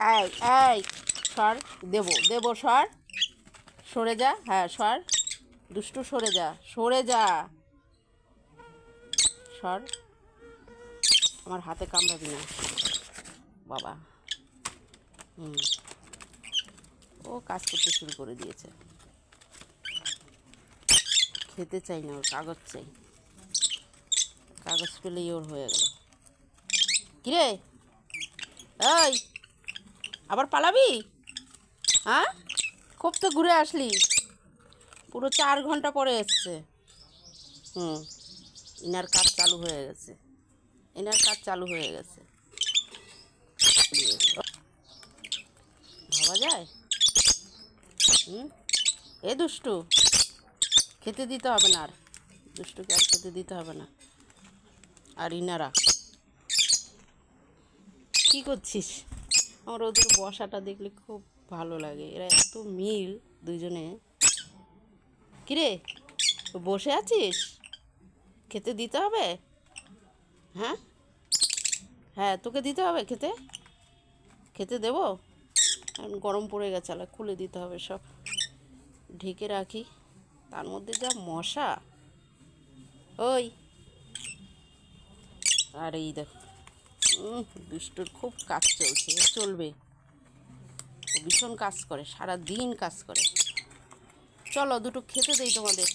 এই এই সর, দেবো দেবো, সর, সরে যা, হ্যাঁ সর, দুষ্টু সরে যা, সরে যা, সর, আমার হাতে কামড়াবি না বাবা। ও কাজ করতে শুরু করে দিয়েছে, খেতে চাই না, ওর কাগজ চাই, কাগজ পেলেই ওর হয়ে গেল। কিরে এই, আবার পালাবি? হ্যাঁ, খুব তো ঘুরে আসলি, পুরো 4 ঘন্টা পরে এসছে। ইনার কাজ চালু হয়ে গেছে, ইনার কাজ চালু হয়ে গেছে। ভাবা যায়? এ দুষ্টু, খেতে দিতে হবে না আর, দুষ্টুকে আর খেতে দিতে হবে না। আর ইনারা কী করছিস? আমার ওদের বসাটা দেখলে খুব ভালো লাগে, এরা এত মিল দুজনে। কিরে বসে আছিস? খেতে দিতে হবে? হ্যাঁ হ্যাঁ, তোকে দিতে হবে খেতে, খেতে দেবো। গরম পড়ে গেছে, আলা খুলে দিতে হবে সব, ঢেকে রাখি, তার মধ্যে যা মশা। ওই, আর এই দেখো, দুষ্টুর খুব কাজ চলছে, চলবে, ও ভীষণ কাজ করে, সারা দিন কাজ করে। চলো দুটো খেতে দেই তোমাদের।